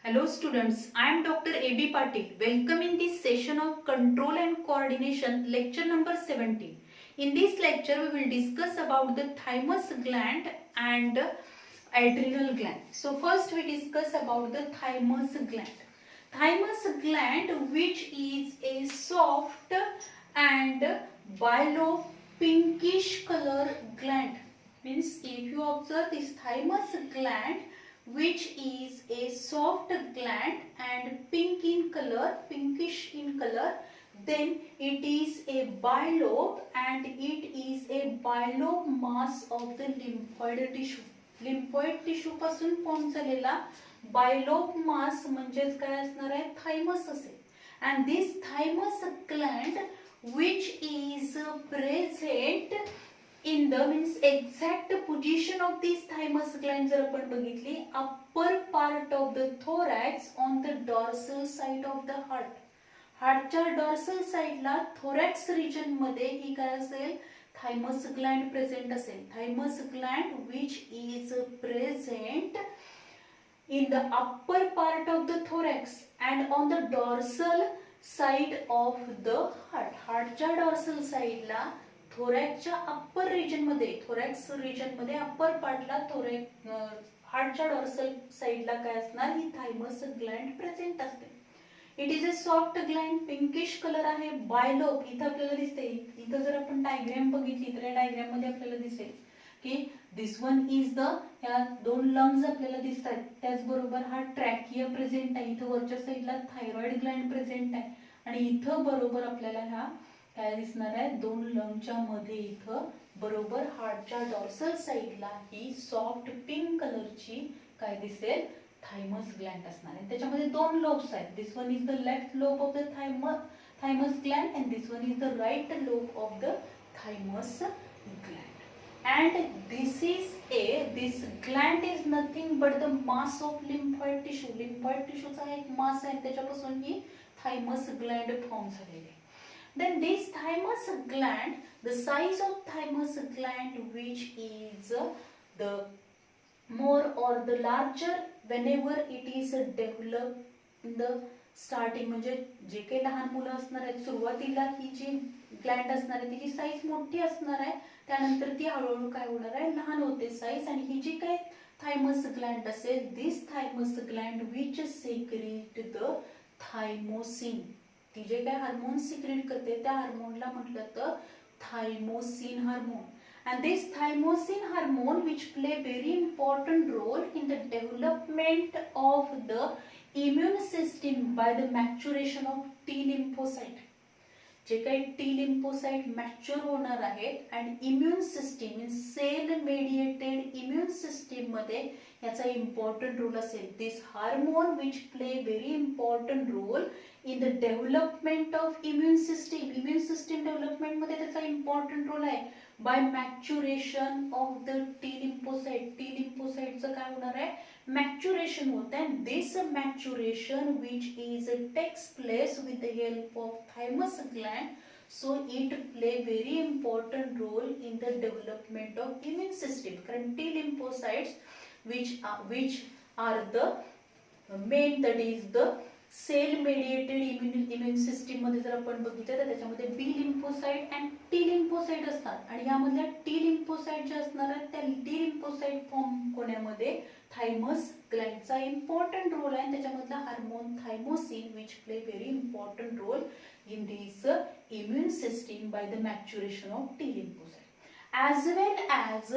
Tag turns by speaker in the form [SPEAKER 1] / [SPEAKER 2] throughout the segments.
[SPEAKER 1] Hello students, I am Dr. A.B. Patil. Welcome in this session of Control and Coordination, lecture number 17. In this lecture, we will discuss about the thymus gland and adrenal gland. So first we discuss about the thymus gland. Thymus gland, which is a soft and bilobe pinkish color gland. Means if you observe this thymus gland, which is a soft gland and pink in color, pinkish in color, then it is a bilobe and it is a bilobe mass of the lymphoid tissue. Lymphoid tissue पासून form झालेला bilobed मास म्हणजेच काय असणार आहे, thymus असेल. and this thymus gland which is present in the means exact position of this thymus gland जर आपण बघितली upper part of the thorax on the dorsal side of the heart. हार्टच्या डॉर्सल साइडला thorax region मध्ये ही काय असेल, thymus gland present असेल. thymus gland which is present in the upper part of the thorax and on the dorsal side of the heart. हार्टच्या dorsal साइडला थोरॅक्सच्या upper region मध्ये, थोरॅक्स रिजन मध्ये अप्पर पार्टला हार्टच्या डॉर्सल साइडला काय असणार, ही थायमस ग्लँड प्रेझेंट असते. It is a soft gland, pinkish colour आहे, बायलोब इथं आपल्याला दिसते. इथं जर आपण डायग्राम बघितली तर या डायग्राम मध्ये आपल्याला दिसेल की दिस वन इज द, ह्या दोन लंग्स आपल्याला दिसतात. त्याचबरोबर हा ट्रॅकिया प्रेझेंट आहे, इथं वरच्या साइडला थायरॉइड ग्लँड प्रेझेंट आहे आणि इथं बरोबर आपल्याला ह्या काय दिसणार आहे, दोन लंगच्या मध्ये इथं बरोबर हार्टच्या डॉर्सल साइडला ही सॉफ्ट पिंक कलरची काय दिसेल, थायमस ग्लँड असणार आहे. त्याच्यामध्ये दोन लोब्स आहेत. This one is the left lobe of the thymus gland and this one is the right lobe of the thymus gland. and this gland is nothing but the mass of lymphoid tissue. lymphoid tissue चा एक मास आहे, त्याच्यापासून ही thymus Gland form झालेली आहे. Then this thymus gland, the size of thymus gland which is the more or the larger whenever it is developed in the starting. म्हणजे जे काही लहान मुलं असणार आहेत सुरुवातीला ही जी ग्लँड असणार आहे तिची साईज मोठी असणार आहे, त्यानंतर ती हळूहळू काय होणार आहे, लहान होते साईज. आणि ही जी काय थायमस ग्लँड असेल, this thymus gland which secrete the thymosin. ती जे काय हार्मोन सिक्रेट करते त्या हार्मोनला म्हटलं तर thymosin hormone. and this thymosin hormone which play very important role in the development of the immune system by the maturation of T lymphocyte. जे काही T lymphocyte mature होणार आहेत and immune system in cell mediated immune system मध्ये याचा important role असेल. दिस hormone which play very important role in the development of immune system. immune system development मध्ये त्याचा important role आहे. by maturation of the T lymphocyte. T lymphocyte चं काय होणार आहे, maturation होत आहे. this maturation which is takes place with the help of thymus gland, so it play very important role in the development of immune system. कारण T lymphocytes which are the main, that is the cell mediated immune system मध्ये जर आपण बघितलं तर त्याच्यामध्ये B lymphocyte and T lymphocyte असतात आणि यामधल्या टी लिम्फोसाइट जे असणार आहेत त्या टी लिम्फोसाइट फॉर्म होण्यामध्ये थायमस ग्लँडचा इम्पॉर्टंट रोल आहे. त्याच्यामधला hormone thymosin which play very important role in this immune system by the maturation of T lymphocyte. as well as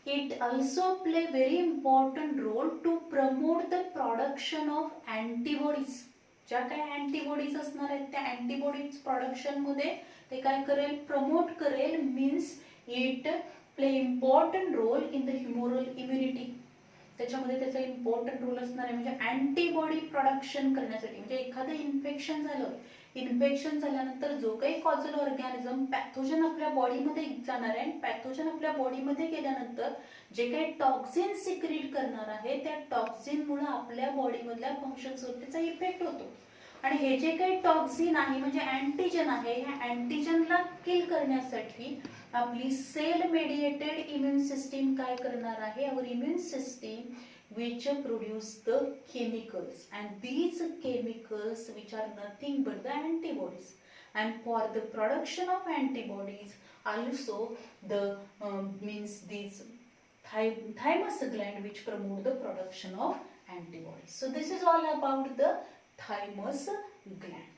[SPEAKER 1] it also play very important role to promote the production of antibodies. ज्या काही antibodies असणार आहेत त्या antibodies production मध्ये ते काय करेल, promote करेल. Means it play important role in the humoral immunity. त्याच्यामध्ये त्याचा इम्पॉर्टंट रोल असणार आहे. म्हणजे अँटीबॉडी प्रोडक्शन करण्यासाठी, म्हणजे एखादं इन्फेक्शन झालं, इन्फेक्शन झाल्यानंतर जो काही कॉजल ऑर्गॅनिझम पॅथोजन आपल्या बॉडीमध्ये जाणार आहे, पॅथोजन आपल्या बॉडीमध्ये गेल्यानंतर जे काही टॉक्सिन सिक्रेट करणार आहे त्या टॉक्सिन मुळे आपल्या बॉडीमधल्या फंक्शन्सवर त्याचा इफेक्ट होतो. आणि हे जे काही टॉक्सिन आहे म्हणजे अँटीजन आहे, ह्या अँटीजनला किल करण्यासाठी आपली सेल मेडिएटेड इम्युन सिस्टीम काय करणार आहे, our immune system which produce the chemicals, and these chemicals which are nothing but the antibodies, and for the production of antibodies also the means these thymus gland which promote the production of antibodies. So this is all about the thymus gland.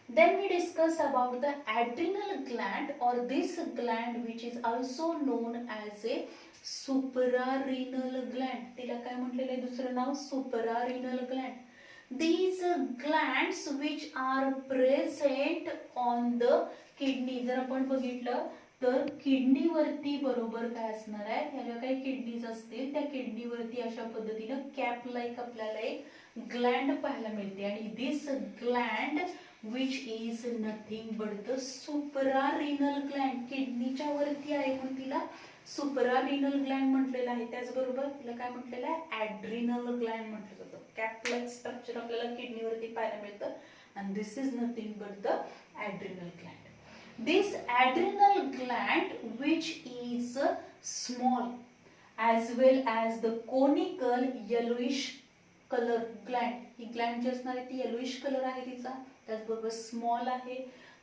[SPEAKER 1] Then we discuss about the adrenal gland, or this gland which is also known as a suprarenal gland. तिला काय म्हटलेलं आहे दुसरं नाव suprarenal gland. These glands which are present on the kidney. जर आपण बघितलं तर kidney वरती बरोबर काय असणार आहे, ह्या ज्या काही किडनीज असतील त्या किडनी वरती अशा पद्धतीने कॅप लाईक आपल्याला एक ग्लँड पाहायला मिळते, आणि दिस Gland which is nothing but the suprarenal gland. किडनीच्या वरती आहे म्हणून तिला suprarenal gland म्हटलेलं आहे. त्याचबरोबर तिला काय म्हटलेलं आहे, adrenal gland म्हटलं जातं. कॅप लाईक स्ट्रक्चर आपल्याला किडनीवरती पाहायला मिळतं, and this is nothing but the adrenal gland. This adrenal gland which is small as well as the conical yellowish color gland. He Gland जी असणार आहे ती येलोइश कलर आहे तिचा, त्याचबरोबर स्मॉल आहे,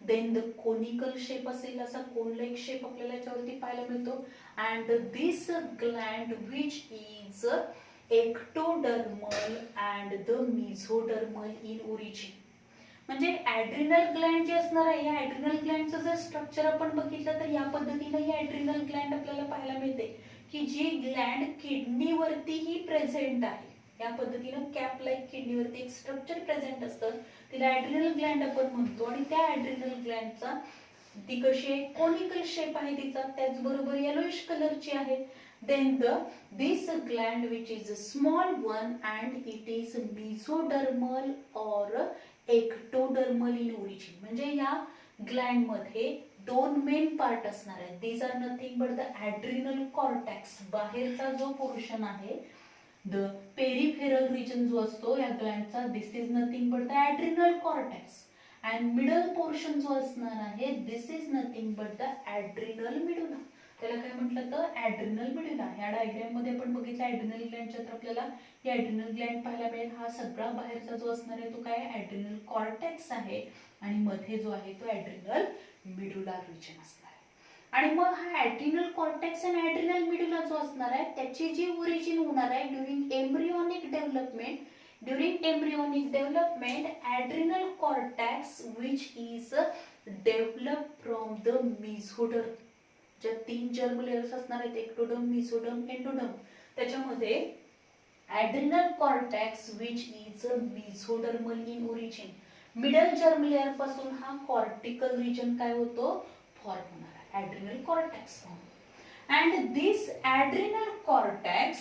[SPEAKER 1] देन द कोनिकल शेप असेल, असा कोन like shape आपल्याला याच्यावरती पाहायला मिळतो. And this gland which is ectodermal and the mesodermal in origin. म्हणजे ऍड्रिनल ग्लँड जे असणार आहे, या ऍड्रिनल ग्लँडचं जर स्ट्रक्चर आपण बघितलं तर या पद्धतीने ही ऍड्रिनल ग्लँड आपल्याला पाहायला मिळते, की जी ग्लँड किडनीवरतीही प्रेझेंट आहे. या पद्धतीने कॅप लाईक किडनीवरती एक स्ट्रक्चर प्रेझेंट असतं, तिला ऍड्रिनल ग्लँड आपण म्हणतो, आणि त्या ऍड्रिनल ग्लँडचा ती कशी आहे, कोनिकल शेप आहे तिचा, त्याचबरोबर येलोइश कलरची आहे. Then this gland which is a small one and it is mesodermal और एक्टोडर्मल इन ओरिजिन. म्हणजे या ग्लँड मध्ये दोन मेन पार्ट असणार आहेत. These are nothing but the adrenal cortex, बाहेरचा जो पोर्शन आहे, द पेरिफेरल रिजन जो असतो या ग्लँडचा, this is nothing but the adrenal cortex. And middle portion जो असणार आहे, this is nothing but the adrenal medulla. त्याला काय म्हटलं तर ऍड्रिनल मिडुला. ह्या डायग्राम मध्ये आपण बघितलं ऍड्रिनल ग्लँडच्या, तर आपल्याला ही ऍड्रिनल ग्लँड पाहायला मिळेल. हा सगळा बाहेरचा जो असणार आहे तो काय ऍड्रिनल कॉर्टेक्स आहे, आणि मध्ये जो आहे तो ऍड्रिनल मिडुला रिजन असणार आहे. आणि मग हा ऍड्रिनल कॉर्टेक्स आणि ऍड्रिनल मिडुला जो असणार आहे त्याची जी ओरिजिन होणार आहे during embryonic development. During embryonic development adrenal cortex which is develop from the mesoderm. ज्या तीन जर्म लेयर्स असणार आहेत, एक्टोडर्म, मेसोडर्म, एंडोडर्म, त्याच्यामध्ये adrenal cortex which is mesodermal in origin. Middle germ layer पासून हा कॉर्टिकल रिजन काय होतो, form होणार आहे, adrenal cortex form. And this adrenal cortex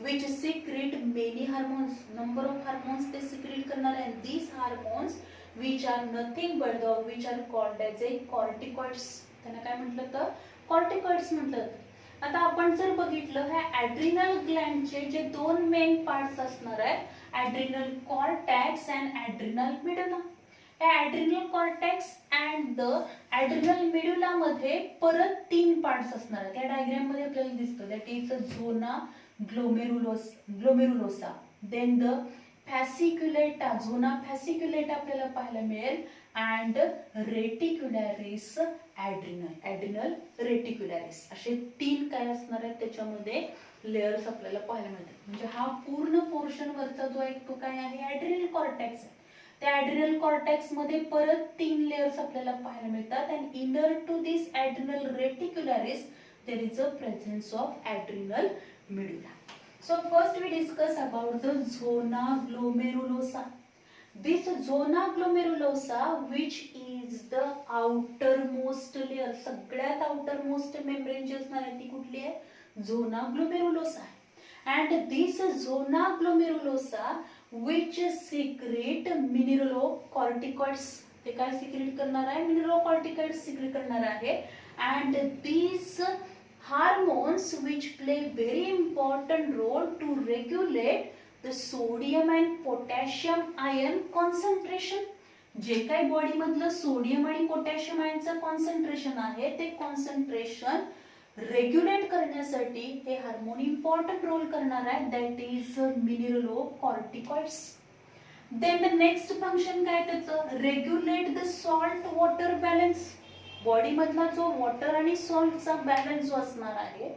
[SPEAKER 1] which secrete many hormones, number of hormones they secrete करणार आहे, and these hormones which are nothing but the which are called as a corticoids. त्यांना काय म्हटलं तर corticoids म्हटलं. आता आपण जर बघितलं ह्या ऍड्रिनल ग्लँडचे जे दोन मेन पार्ट्स असणार आहेत, adrenal cortex and adrenal medulla. Adrenal cortex and the adrenal medulla मध्ये परत तीन पार्ट्स असणार आहेत. या डायग्राम मध्ये आपल्याला दिसतं, that is zona glomerulosa, then the fasciculata, zona fasciculata आपल्याला पाहायला मिळेल, अँड रेटिक्युलॅरिस ऍड्रिनल रेटिक्युलॅरिस. असे तीन काय असणार आहेत त्याच्यामध्ये लेयर्स आपल्याला पाहायला मिळतात. म्हणजे हा पूर्ण पोर्शन वरचा जो आहे तो काय आहे, ऍड्रिनल कॉर्टेक्स आहे. त्या ऍड्रिनल कॉर्टेक्स मध्ये परत तीन लेयर्स आपल्याला पाहायला मिळतात, and inner to this adrenal reticularis there is a presence of adrenal medulla. So first we discuss about the zona glomerulosa. This zona glomerulosa which is the outermost layer, सगळ्यात outermost membrane जी असणार आहे ती कुठली आहे, zona glomerulosa. And this zona glomerulosa which secrete mineralocorticoids, ते काय secret करणार आहे, मिनरलोकॉर्टिकॉइड्स सिक्रेट करणार आहे. And these hormones which play very important role to regulate the sodium and potassium ion concentration. जे काही बॉडी मधलं सोडियम आणि पोटॅशियम आयनचं कॉन्सन्ट्रेशन आहे ते कॉन्सन्ट्रेशन रेग्युलेट करण्यासाठी हे हार्मोन इम्पॉर्टंट रोल करणार आहे, that is mineralocorticoids. Then the next function काय त्याचं, regulate the salt water balance. Body मधला जो वॉटर आणि सॉल्टचा बॅलन्स जो असणार आहे,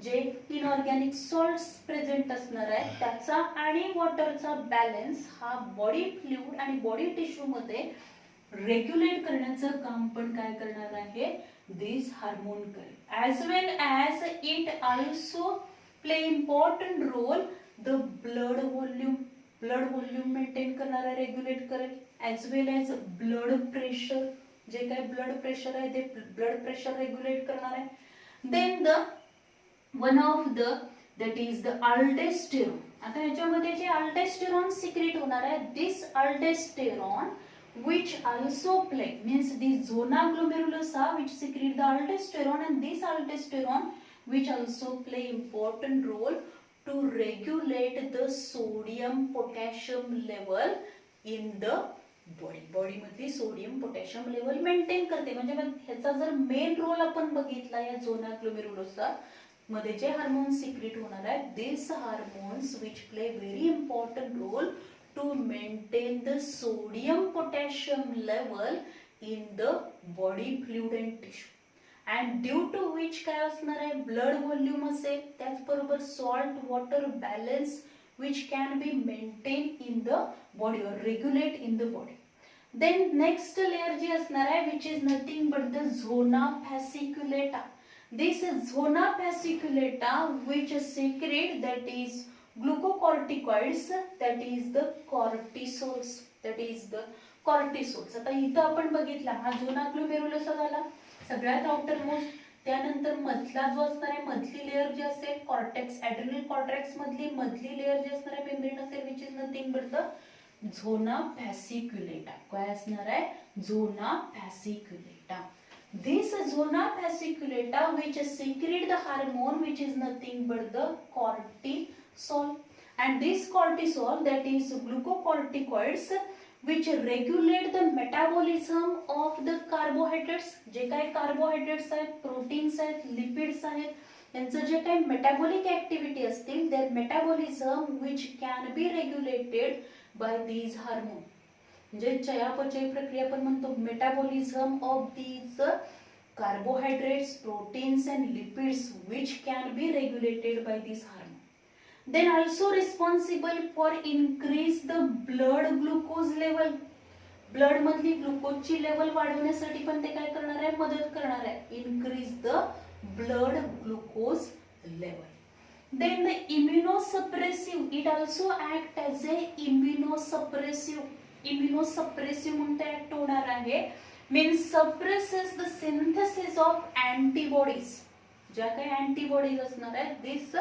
[SPEAKER 1] जे इनऑर्गॅनिक सॉल्ट्स प्रेझेंट असणार आहे त्याचा आणि वॉटरचा बॅलन्स हा बॉडी फ्लुइड आणि बॉडी टिश्यू मध्ये रेग्युलेट करण्याचं काम पण काय करणार आहे, दिस हार्मोन करेल. as well as it also play important role the blood volume maintain करणारा रेग्युलेट करेल, as well as blood pressure, जे काय ब्लड प्रेशर आहे ते ब्लड प्रेशर रेग्युलेट करणार आहे. Then the one of the that is the aldosterone. आता याच्यामध्ये जे अल्डोस्टेरॉन सिक्रेट होणार आहे, this aldosterone which also play means the zona glomerulosa which secrete the aldosterone, and this aldosterone which also play important role to regulate the sodium potassium level in the body मध्ये sodium potassium level maintain करते. म्हणजे ह्याचा जर main role आपण बघितला या झोना glomerulosa मध्ये जे हार्मोन सिक्रेट होणार आहे, दिस hormones which play very important role to maintain the sodium potassium level in the body fluid and tissue, and due to which काय असणार आहे, blood volume असेल, त्याचबरोबर salt water balance which can be maintained in the body or regulate in the body. Then next layer जी असणार आहे, which is nothing but the zona fasciculata. This zona fasciculata which secrete that is glucocorticoids, that is the cortisols, आता इथं आपण बघितला हा झोना glomerulosa झाला सगळ्यात outer most. त्यानंतर मधला जो असणार आहे, मधली लेअर जी असेल कॉर्टेक्स, ॲड्रिनल कॉर्टेक्स मधली लेअर जी असणार आहे मेम्ब्रेन असेल, which is nothing but the zona fasciculata. काय असणार आहे, झोना फॅसिक्युलेटा. This zona fasciculata which secrete the hormone which is nothing but the cortisol, and this cortisol that is glucocorticoids which regulate the metabolism of the carbohydrates. जे काही carbohydrates आहेत, proteins आहेत, lipids आहेत, यांचं जे काही मेटाबॉलिक ऍक्टिव्हिटी असतील, their metabolism which can be regulated by these hormone. म्हणजे चयापचय प्रक्रिया पण म्हणतो, metabolism of these carbohydrates, proteins and lipids which can be regulated by these hormone. Then also responsible for increase the blood glucose level. Blood मधली ग्लुकोजची level वाढवण्यासाठी पण ते काय करणार आहे, मदत करणार आहे, increase the blood glucose level. Then the immunosuppressive, it also act as a immunosuppressive म्हणून ते ऍक्ट होणार आहे, means suppresses the synthesis of antibodies. ज्या काही अँटीबॉडीज असणार आहेत, this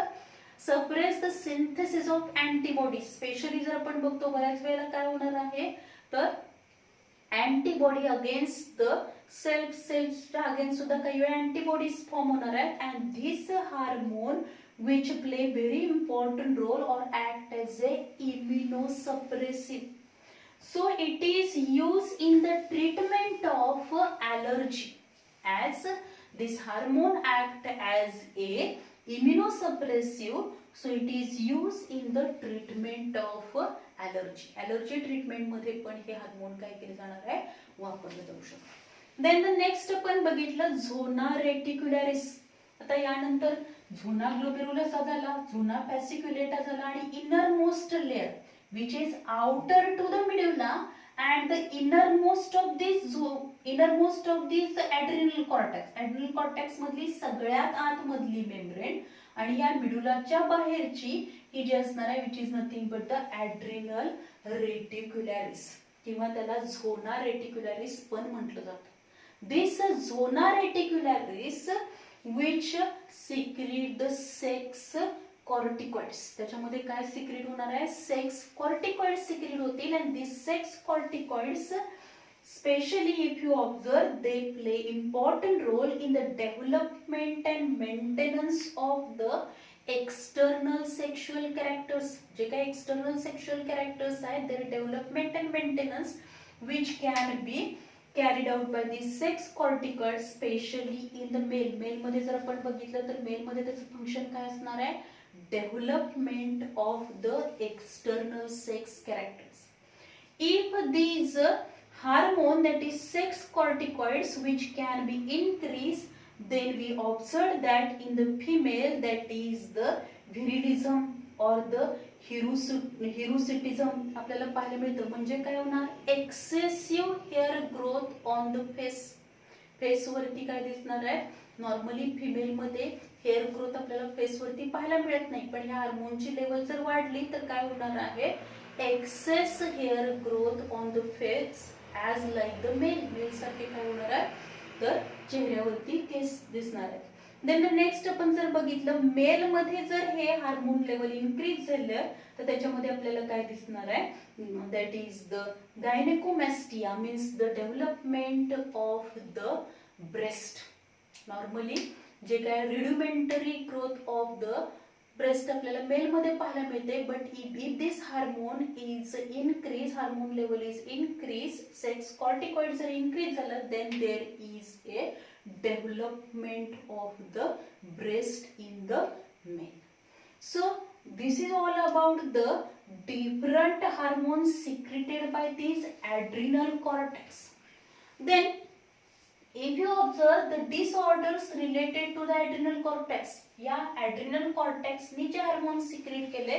[SPEAKER 1] suppress the synthesis of antibodies. Specially जर आपण बघतो बऱ्याच वेळेला काय होणार आहे, तर अँटीबॉडी अगेन्स्ट द सेल्सच्या अगेन्स्ट सुद्धा काही वेळा अँटीबॉडीज फॉर्म होणार आहेत, and this hormone which play very important role or act as a immunosuppressive. So it is used in the treatment of allergy, as this hormone act as a immunosuppressive. So it is used in the treatment of allergy. Allergy treatment मध्ये पण हे hormone काय केले जाणार आहे, वापरले जाऊ शकते. Then the next आपण बघितलं झोना रेटिक्युलरिस. आता यानंतर झोना ग्लोमेरुलोसा झाला, झोना फॅसिक्युलेटा झाला, आणि inner most layer which is outer to the medulla and the innermost of this adrenal cortex. Adrenal cortex मधली सगळ्यात आत मधली मेम्ब्रेन आणि या मिडुलाच्या बाहेरची ही जी असणार आहे, which is nothing but the adrenal reticularis, किंवा त्याला झोना रेटिक्युलरिस पण म्हटलं जातं. This zona reticularis which secrete the sex corticoids. त्याच्यामध्ये काय सिक्रेट होणार आहे, सेक्स कॉर्टिकॉइड्स सिक्रेट होतील, and these sex corticoids especially if you observe they play important role in the development and maintenance of the external sexual characters. जे काही external sexual characters आहेत, their development and maintenance which can be carried out by the sex corticoid specially in the male. मेलमध्ये जर आपण बघितलं तर मेलमध्ये त्याचं function काय असणार आहे, development of the external sex characters. If these hormone that is sex corticoids which can be increased, then we observe that in the female that is the virilism or the hirsutism आपल्याला पाहायला मिळतं. म्हणजे काय होणार, excessive hair growth on the face. Face वरती काय दिसणार आहे, नॉर्मली फिमेल मध्ये हेअर ग्रोथ आपल्याला फेस वरती पाहायला मिळत नाही, पण ह्या हार्मोनची लेवल जर वाढली तर काय होणार आहे, excess hair growth on the face as like the male. Male सारखे काय होणार आहे, तर चेहऱ्यावरती केस दिसणार आहे. देन नेक्स्ट आपण जर बघितलं, मेल मध्ये जर हे हार्मोन लेवल इन्क्रीज झालं तर त्याच्यामध्ये आपल्याला काय दिसणार आहे, that is the gynaecomastia, means the development of the breast. Normally जे काय rudimentary growth of the breast आपल्याला मेल मध्ये पाहायला मिळते. But if this hormone is increase, hormone level is increase, sex corticoid जर इनक्रीज झालं, then there is a development of the breast in the male. So this is all about the different hormones secreted by this adrenal cortex. Then if you observe the disorders related to the adrenal cortex, या adrenal cortex ने जे hormone secret केले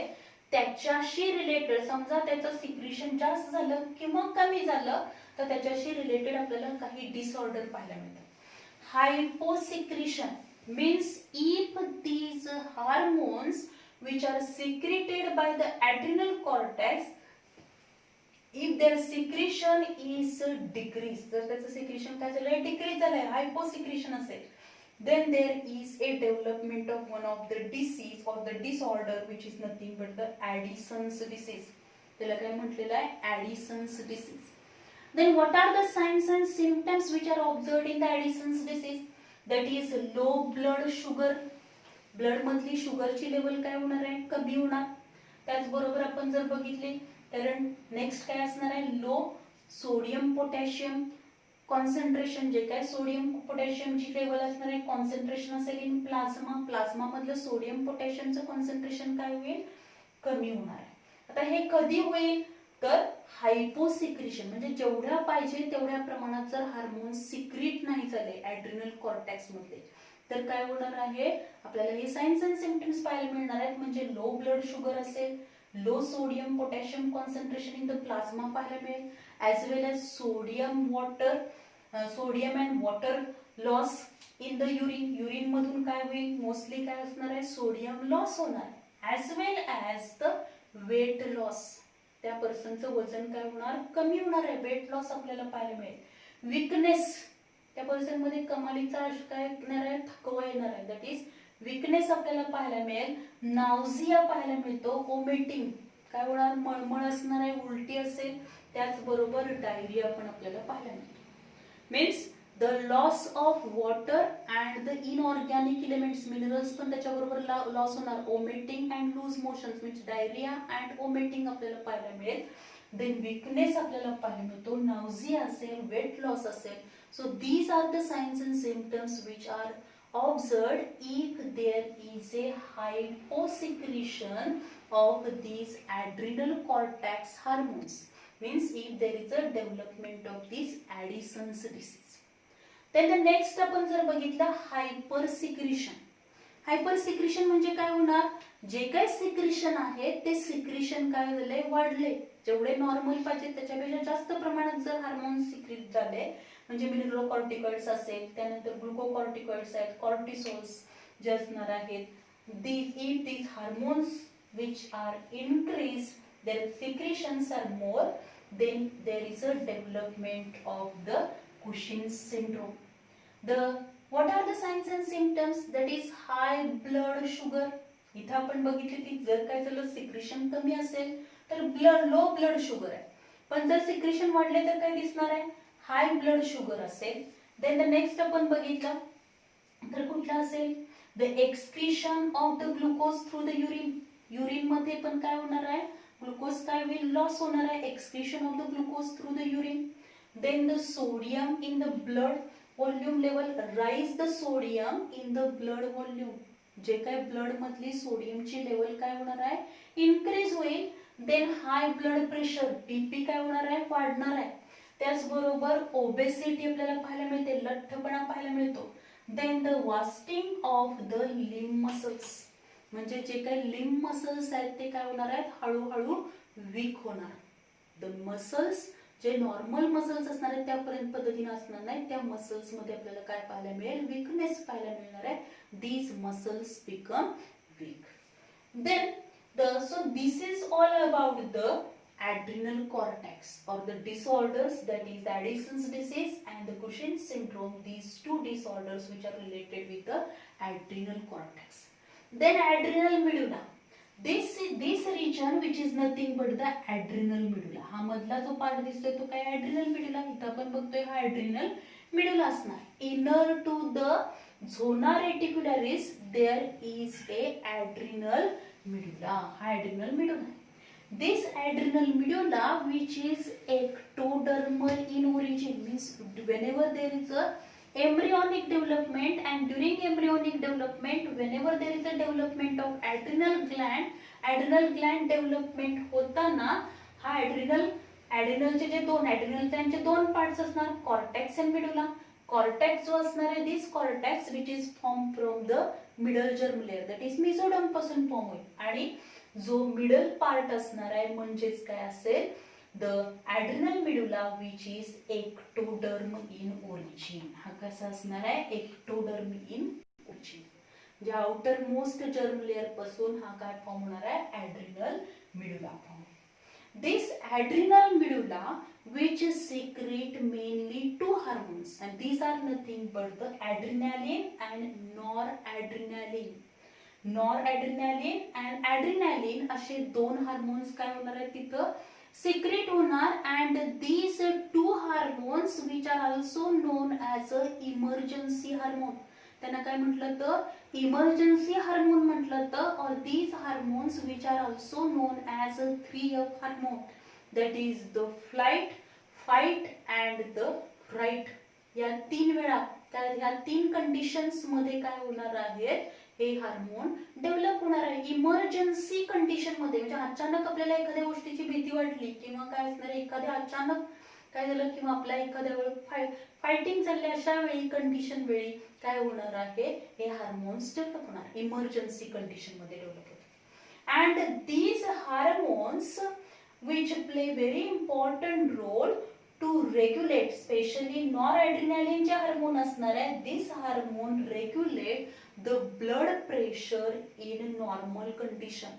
[SPEAKER 1] त्याच्याशी related, समजा त्याचं secretion जास्त झालं किंवा कमी झालं तर त्याच्याशी रिलेटेड आपल्याला काही डिसऑर्डर पाहायला मिळतात. Hyposecretion means if these hormones which are secreted by the adrenal cortex, if their secretion is decreased, जर त्याचं secretion काय झालंय, decrease झालंय, hyposecretion असेल, then there is a development of one of the disease or the disorder which is nothing but the Addison's disease. त्याला काय म्हटलेलं आहे, Addison's disease. Then what are the signs and symptoms which are observed in the Addison's disease? That is low blood sugar. Blood मधली शुगरची level काय होणार आहे, कमी होणार. त्याचबरोबर आपण जर बघितले तर नेक्स्ट काय असणार आहे, लो सोडियम पोटॅशियम कॉन्सन्ट्रेशन. जे काय सोडियम पोटॅशियमची लेवल असणार आहे, कॉन्सन्ट्रेशन असेल इन प्लाझ्मा. प्लाझ्मा मधलं सोडियम पोटॅशियमचं कॉन्सन्ट्रेशन काय होईल, कमी होणार आहे. आता हे कधी होईल, तर हायपोसिक्रेशन म्हणजे जेवढ्या पाहिजे तेवढ्या प्रमाणात जर हार्मोन सिक्रीट नाही झाले ऍड्रिनल कॉर्टेक्स मध्ये तर काय होणार आहे, आपल्याला हे साइन्स अँड सिम्पटम्स पाहायला मिळणार आहेत. म्हणजे लो ब्लड शुगर असेल, low sodium potassium concentration in the plasma पाहायला मिळेल, as well as sodium and water loss in the urine. Urine मधून काय होईल, मोस्टली काय असणार आहे, सोडियम लॉस होणार, as well as the weight loss. त्या पर्सनचं वजन काय होणार, कमी होणार आहे, वेट लॉस आपल्याला पाहायला मिळेल. विकनेस, त्या पर्सन मध्ये कमालीचा काय येणार आहे, थकवा येणार आहे, दॅट इज विकनेस आपल्याला पाहायला मिळेल. नाउझिया पाहायला मिळतो. ओमिटिंग काय होणार, मळमळ असणार आहे, उलटी असेल. त्याचबरोबर डायरिया पण आपल्याला पाहायला मिळतो. Means the loss of water and the inorganic elements, minerals पण त्याच्याबरोबर लॉस होणार. Vomiting and loose motions means diarrhoea and vomiting आपल्याला पाहायला मिळेल. देन विकनेस आपल्याला पाहायला मिळतो, नाउझिया असेल, वेट लॉस असेल. So these are the signs and symptoms which are observed if there is a hyposecretion of these adrenal cortex hormones, means if there is a development of this Addison's disease. Then the next आपण जर बघितलं हायपरसिक्रेशन. हायपरसिक्रेशन म्हणजे काय होणार, जे काही secretion आहे ते सिक्रेशन काय झाले, वाढले. जेवढे नॉर्मल पाहिजे त्याच्यापेक्षा जास्त प्रमाणात जर हार्मोन सिक्रेट झाले, म्हणजे मिनरलोकॉर्टिकॉइड्स असेल, त्यानंतर ग्लुकोकॉर्टिकॉइड्स आहेत, कॉर्टिसोल्स जे असणार आहेत. these hormones which are increased, their secretions are more, then there is a development of the Cushing's syndrome. What are the signs and symptoms? That is high blood sugar. इथं आपण बघितले की जर काय झालं, सिक्रेशन कमी असेल तर लो ब्लड शुगर आहे, पण जर सिक्रेशन वाढले तर काय दिसणार आहे, हाय ब्लड शुगर असेल. देन द नेक्स्ट आपण बघितलं तर कुठला असेल, the excretion of the glucose through the urine. Urine मध्ये पण काय होणार आहे, ग्लुकोज काय होईल, लॉस होणार आहे, excretion of the glucose through the urine. then the sodium in the blood volume level, rise the sodium in the blood volume, जे काय ब्लड मधली सोडियमची लेवल काय होणार आहे, इनक्रीज होईल. Then high blood pressure, BP काय होणार आहे, वाढणार आहे. त्याचबरोबर ओबेसिटी आपल्याला पाहायला मिळते, लठ्ठपणा पाहायला मिळतो. Then the wasting of the limb muscles, म्हणजे जे काही लिम्ब मसल्स आहेत ते काय होणार आहेत, हळूहळू वीक होणार. द मसल्स जे नॉर्मल मसल्स असणार आहेत त्यापर्यंत पद्धतीने असणार नाही, त्या मसल्स मध्ये आपल्याला काय पाहायला मिळेल, वीकनेस पाहायला मिळणार आहे. these muscles become weak. Then so this is all about the adrenal cortex or the disorders, that is the Addison's disease and the Cushing's syndrome, these two disorders which are related with the adrenal cortex. Then adrenal medulla, this region which is nothing but the adrenal medulla. हा मधला जो part दिसतोय तो काय, adrenal medulla. इथं आपण बघतोय हा adrenal medulla असणार. Inner to the zona reticularis there is a adrenal medulla. हा adrenal medulla. This adrenal medulla which is ectodermal in origin, means whenever there is a embryonic development, and during embryonic development whenever there is a development of adrenal gland development होताना हा adrenalचे जे दोन adrenalचे दोन parts असणार, cortex and medulla. Cortex जो असणार आहे, दिस cortex which is formed from the middle germ layer, that is mesoderm पासून फॉर्म होईल. आणि जो मिडल पार्ट असणार आहे म्हणजेच काय असेल, the adrenal medulla which is ectoderm in origin. हा कसा असणार आहे, ectoderm in origin. जे आउटर मोस्ट जर्म लेयर पासून हा काय फॉर्म होणार आहे, adrenal medulla form. This adrenal medulla which secrete mainly two hormones, and these are nothing but the adrenaline and noradrenaline. Noradrenaline and adrenaline असे दोन hormones काय होणार आहेत तिथं, secrete होणार. and these two hormones which are also known as a emergency hormone, त्यांना काय म्हटलं तर इमर्जन्सी हार्मोन म्हटलं तर, or these hormones which are also known as a 3F hormone, that is the flight, fight and the fright. या तीन वेळा ह्या तीन कंडिशन्स मध्ये काय होणार आहे, हे हार्मोन डेव्हलप होणार आहे. इमर्जन्सी कंडिशन मध्ये, म्हणजे अचानक आपल्याला एखाद्या गोष्टीची भीती वाटली किंवा काय असणार, एखाद्या अचानक काय झालं किंवा आपल्या एखाद्या वेळी फायटिंग चालली, अशा वेळी कंडिशन वेळी काय होणार आहे, हे हार्मोन्स डेव्हलप होणार, इमर्जन्सी कंडिशन मध्ये डेव्हलप होतात. And these hormones which play very important role to regulate, especially noradrenaline जे हार्मोन असणार आहे, this hormone regulate the blood pressure in normal condition.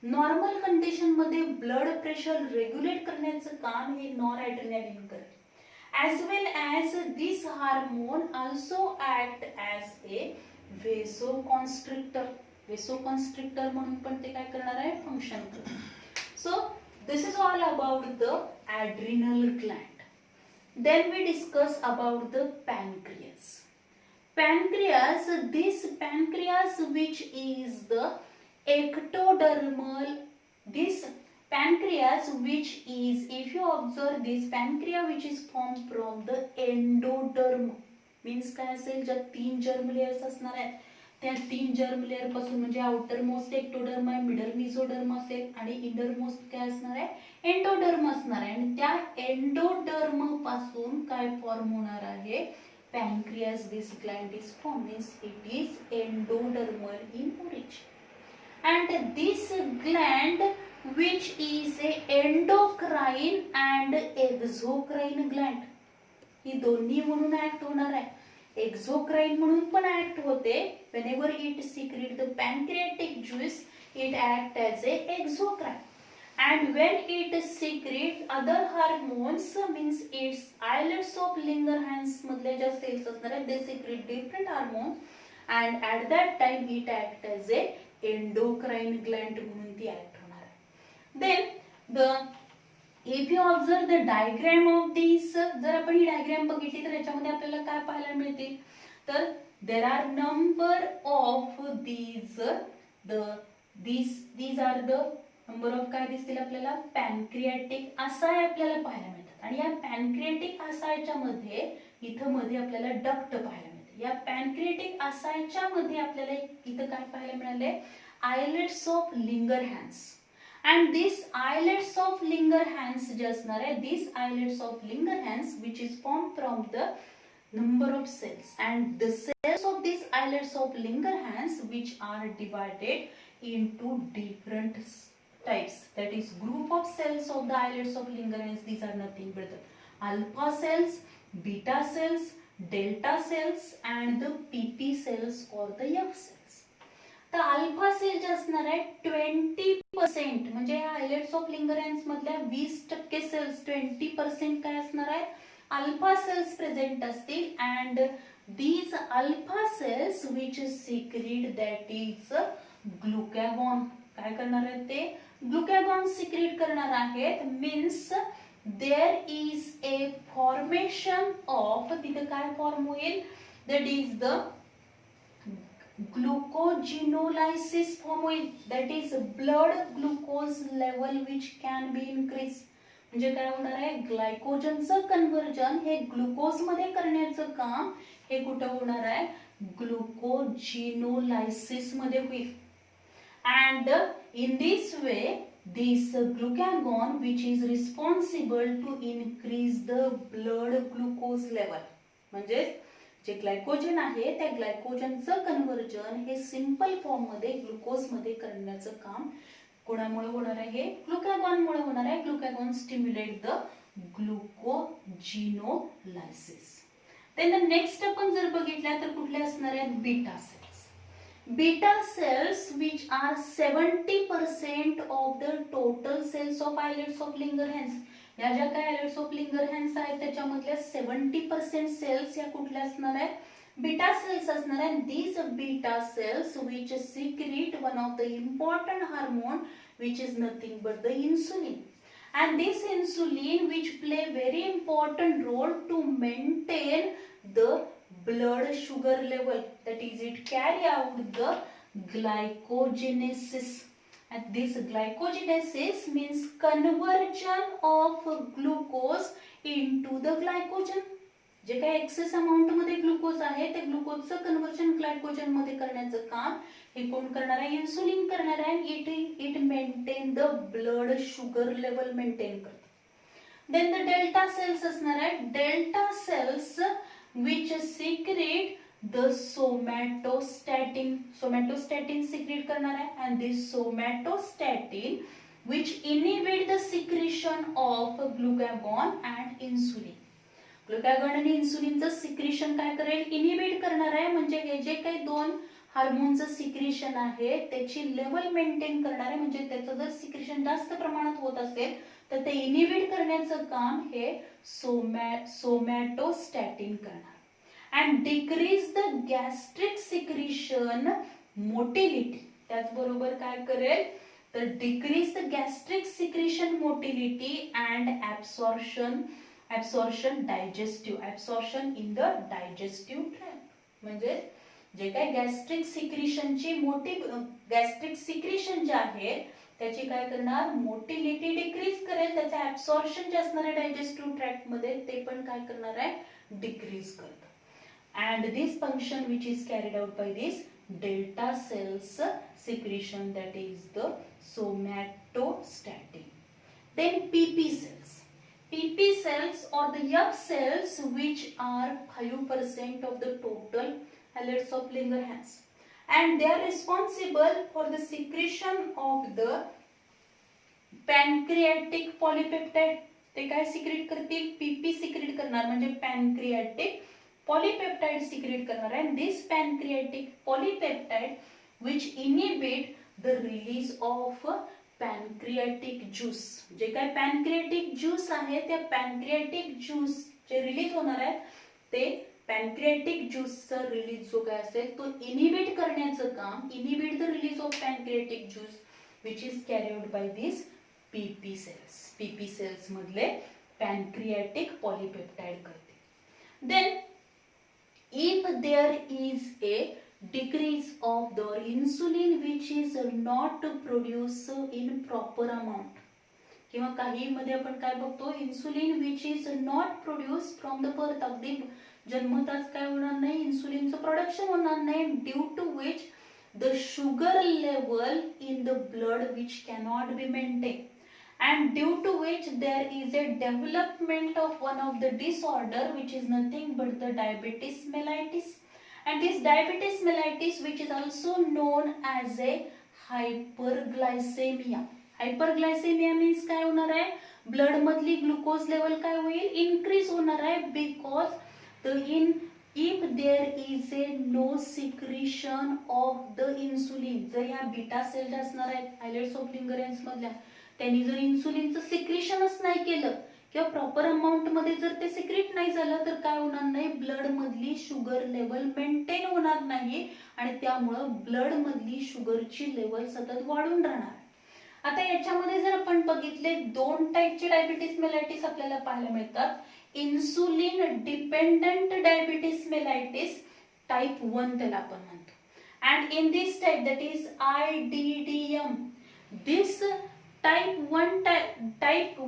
[SPEAKER 1] Normal condition मध्ये ब्लड प्रेशर रेग्युलेट करण्याचं काम हे नॉरएड्रेनालिन करेल. as well as this hormone also act as a vasoconstrictor. vasoconstrictor म्हणून पण ते काय करणार आहे, फंक्शन करणार. so this is all about the adrenal gland. Then we discuss about the pancreas. Pancreas, this pancreas which is the ectodermal, this pancreas which is, if you observe this pancreas which is formed from the endoderm, means काय असेल, ज्या तीन germ layers असणार आहेत त्या तीन germ layer पासून, म्हणजे आउटर मोस्ट एक्टोडर्म आहे, मिडल मेसोडर्म असेल आणि इनर मोस्ट काय असणार आहे, एंडोडर्म असणार आहे. आणि त्या एंडोडर्म पासून काय फॉर्म होणार आहे, pancreas. This gland is formed, means it is endodermal in origin. And this gland which is a endocrine and exocrine gland, ही दोन्ही म्हणून ऍक्ट होणार आहे. एक्झोक्राइन म्हणून पण ऍक्ट होते, whenever it secrete the pancreatic juice it act as a exocrine, and when it secrete other hormones, means its islets of Langerhans मधले ज्या cells असणार आहेत, they secrete different hormones, and at that time it act as a endocrine gland म्हणून ती act होणार आहे. then if you observe the diagram of these, जर आपण ही डायग्राम बघितली तर याच्यामध्ये आपल्याला काय पाहायला मिळते, तर there are number of these are the number of काय दिसतील आपल्याला, पॅनक्रियाटिक आसाय आपल्याला पाहायला मिळतात. आणि या पॅनक्रियाटिक आसायच्या मध्ये इथं मध्ये आपल्याला डक्ट पाहायला मिळते. या पॅनक्रियाटिक आसायच्या मध्ये आपल्याला इथं काय पाहायला मिळाले, islets of Langerhans. and these islets of Langerhans जे असणार आहे, these islets of Langerhans which is formed from the number of cells, and the cells of these islets of Langerhans which are divided into different types, that is group of cells of the islets of Langerhans. These are nothing but the alpha cells, beta cells, delta cells and the PP cells or the F cells. तर alpha sale जे असणार आहे 20%, म्हणजे या islets of लिंगरहॅन्स मधल्या 20% cells 20% काय असणार आहे, अल्फा सेल्स प्रेझेंट असतील. And these alpha cells which secrete that is glucagon. काय करणार आहेत ते, ग्लुकॅगॉन सिक्रीट करणार आहेत. Means there is a formation of, तिथे काय फॉर्म होईल, that is the glucogenolysis form होईल, that is blood glucose level which can be increased. म्हणजे काय होणार आहे, ग्लायकोजनचं कन्व्हर्जन हे ग्लुकोज मध्ये करण्याचं काम हे कुठं होणार आहे, ग्लुकोजिनोलायसिस मध्ये होईल. and in this way this glucagon which is responsible to increase the blood glucose level. म्हणजे जे ग्लायकोजन आहे त्या ग्लायकोजनचं कन्व्हर्जन हे सिंपल फॉर्म मध्ये ग्लुकोज मध्ये करण्याचं काम कोणामुळे होणार आहे, ग्लुकॅगॉन मुळे होणार आहे. Glucagon stimulate the glycogenolysis. Then the next आपण जर बघितल्या तर कुठले असणार आहेत, beta cells. Beta cells which are 70% of the total cells of islets of Langerhans. या ज्या काय आयलेट्स ऑफ लिंगरहॅन्स आहेत त्याच्यामधल्या 70% सेल्स या कुठल्या असणार आहेत, बीटा सेल्स असणार आहेत. These beta cells which secrete one of the important hormone which is nothing but the insulin. and this insulin which play very important role to maintain the blood sugar level, that is it carry out the glycogenesis. And this glycogenesis means conversion of glucose into the glycogen. जे काही excess amount मध्ये glucose आहे ते ग्लुकोजचं conversion glycogen मध्ये करण्याचं काम हे कोण करणार आहे, इन्सुलिन करणार आहे. It maintain the blood sugar level maintain करते. देन द डेल्टा सेल्स असणार आहे, delta cells which secrete the somatostatin. Somatostatin secrete करणार आहे. And this somatostatin which inhibit the secretion of glucagon and insulin. Glucagon आणि इन्सुलिनचं secretion काय करेल, inhibit करणार आहे. म्हणजे हे जे काही दोन हार्मोनचं सिक्रेशन आहे त्याची लेवल मेंटेन करणार आहे. म्हणजे त्याचं जर सिक्रेशन जास्त प्रमाणात होत असेल तर ते इनिबिट करण्याचं काम हे सोमॅटोस्टॅटिन करणार. And decrease the gastric secretion motility. त्याचबरोबर काय करेल तर decrease the gastric secretion motility and absorption digestive, absorption in the digestive tract. म्हणजे जे काही गॅस्ट्रिक सिक्रेशनची गॅस्ट्रिक सिक्रेशन जे आहे त्याची काय करणार, मोटिलिटी डिक्रीज करेल. त्याचं ऍब्सॉर्प्शन जे असणार आहे डायजेस्टिव्ह ट्रॅक्ट मध्ये ते पण काय करणार आहे, डिक्रीज करतं. And this function which is carried out by this delta cells secretion, that is the somatostatin. Then PP cells. PP cells or the F cells which are 5% of the total islets of Langerhans, and they are responsible for the secretion of the pancreatic polypeptide. ते काय secret करतील, PP secret करणार. म्हणजे pancreatic polypeptide secrete करणार आहे. This pancreatic polypeptide which inhibit the release of pancreatic juice. जे काय pancreatic juice आहे त्या पॅनक्रियाटिक ज्यूस जे रिलीज होणार आहे ते पॅनक्रियाटिक ज्यूसचा रिलीज जो काय असेल तो इनिबिट करण्याचं काम, inhibit the release of pancreatic juice which is carry out by this PP cells. PP cells मधले पॅनक्रियाटिक पॉलीपेप्टाइड करते. Then if there is a decrease of the insulin which is not produced in proper amount. किंवा काही मध्ये आपण काय बघतो, insulin which is not produce from the birth, अगदी जन्मताच काय होणार नाही, इन्सुलिनचं प्रोडक्शन होणार नाही, due to which the sugar level in the blood which cannot be maintain, and due to which there is a development of one of the disorder which is nothing but the diabetes mellitus, and this diabetes mellitus which is also known as a hyperglycemia. Hyperglycaemia means काय होणार आहे, blood मधली glucose level काय होईल, increase होणार आहे, because the if there is a no secretion of the insulin, जर या बीटा सेल्स असणार आहेत आयलेट्स ऑफ लिंगरेन्स मधल्या, त्यांनी जर इन्सुलिनचं सिक्रिशनच नाही केलं किंवा प्रॉपर अमाऊंट मध्ये जर ते सिक्रेट नाही झालं तर काय होणार नाही, ब्लड मधली शुगर लेवल मेंटेन होणार नाही आणि त्यामुळे ब्लड मधली शुगरची लेवल सतत वाढून राहणार. आता याच्यामध्ये जर आपण बघितले दोन टाईपचे डायबिटीस मेलायटिस आपल्याला पाहायला मिळतात. Insulin dependent diabetes mellitus type 1 त्याला आपण म्हणतो. And in this type that is IDDM, this type 1 type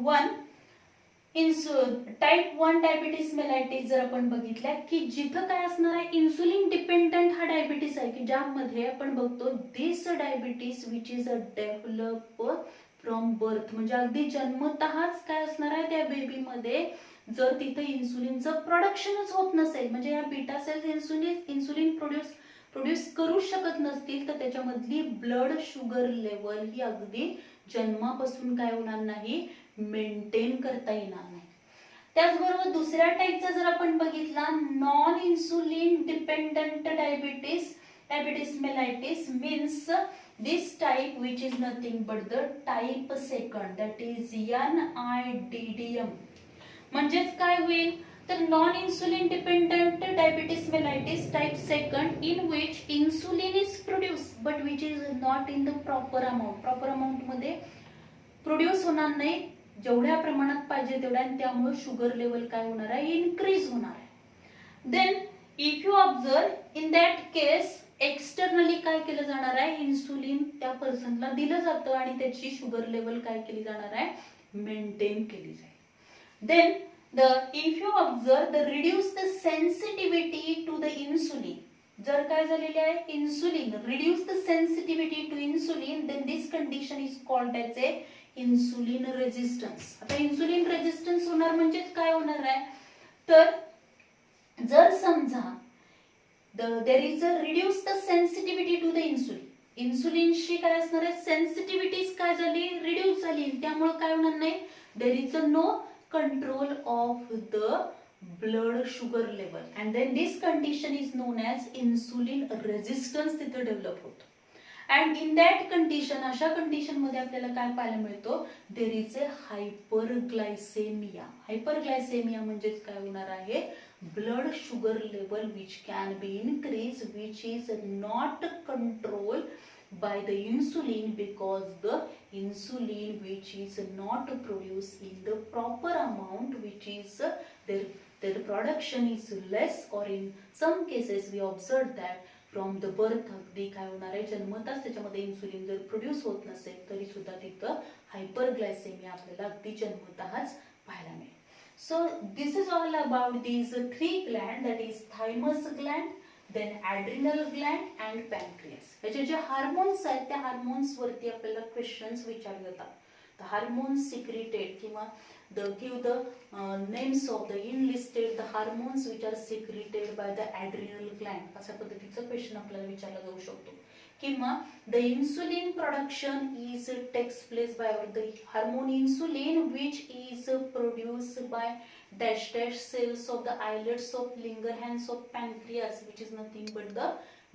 [SPEAKER 1] 1 diabetes mellitus जर आपण बघितल्या की जिथं काय असणार आहे, इन्सुलिन डिपेंडंट हा डायबिटीस आहे की ज्यामध्ये आपण बघतो this diabetes which is a develop from birth, म्हणजे अगदी जन्मतःच काय असणार आहे त्या बेबीमध्ये, जर तिथं इन्सुलिनचं प्रोडक्शनच होत नसेल, म्हणजे या बीटा सेल्स इन्सुलिन प्रोड्यूस करू शकत नसतील तर त्याच्यामधली ब्लड शुगर लेवल ही अगदी जन्मापासून काय होणार नाही, मेंटेन करता येणार नाही. त्याचबरोबर दुसऱ्या टाईपचा जर आपण बघितला, non insulin dependent diabetes mellitus means this type which is nothing but the type second that is NIDDM. म्हणजेच काय होईल तर non insulin dependent diabetes mellitus type second in which insulin is produce but which is not in the proper amount मध्ये produce होणार नाही जेवढ्या प्रमाणात पाहिजे तेवढ्या, त्यामुळे शुगर लेवल काय होणार आहे, इन्क्रीज होणार आहे. Then if you observe in that case externally काय केलं जाणार आहे, इन्सुलिन त्या पर्सनला दिलं जातं आणि त्याची शुगर लेवल काय केली जाणार आहे, मेंटेन केली जाईल. Then if you observe the reduce the sensitivity to the insulin, जर काय झालेले आहे, insulin reduce the sensitivity to insulin, then this condition is called as a insulin resistance. आता इन्सुलिन रेजिस्टन्स होणार म्हणजेच काय होणार आहे तर जर समजा there is a reduce the sensitivity to the insulin, इन्सुलिनशी काय असणार आहे, सेन्सिटिव्हिटीज काय झाली, रिड्यूस झाली, त्यामुळे काय होणार नाही, there is a no control of the blood sugar level, and then this condition is known as insulin resistance तिथे डेव्हलप होतो. and in that condition, अशा कंडिशन मध्ये आपल्याला काय पाहायला मिळतो, there is a hyperglycemia. Hyperglycaemia म्हणजेच काय होणार आहे, blood sugar level which can be increased which is not controlled by the insulin because the insulin which is not produced in the proper amount, which is their production is less, or in some cases we observed that from the birth अगदी काय होणार आहे, जन्मताच त्याच्यामध्ये insulin जर produce होत नसेल तरी सुद्धा तिथं हायपरग्लायसेमिया आपल्याला अगदी जन्मतःच पाहायला मिळेल. So this is all about these three glands, that is thymus gland, then adrenal gland and pancreas. याचे जे हार्मोन्स आहेत त्या हार्मोन्स वरती आपल्याला क्वेश्चन्स विचारले जातात. The hormones secreted किंवा give the names of the enlisted the hormones which are secreted by the adrenal gland, अशा पद्धतीचं क्वेश्चन आपल्याला विचारला जाऊ शकतो. किंवा the insulin production is takes place by the hormone insulin which is produced by dash cells of the islets of Langerhans of pancreas, which is nothing but the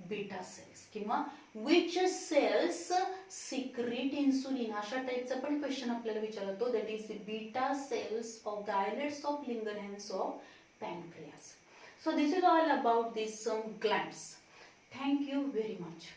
[SPEAKER 1] beta cells. किंवा which cells secrete insulin, अशा टाइपचा पण question आपल्याला विचारला जातो, that is beta cells of the islets of Langerhans of pancreas. So this is all about these glands. Thank you very much.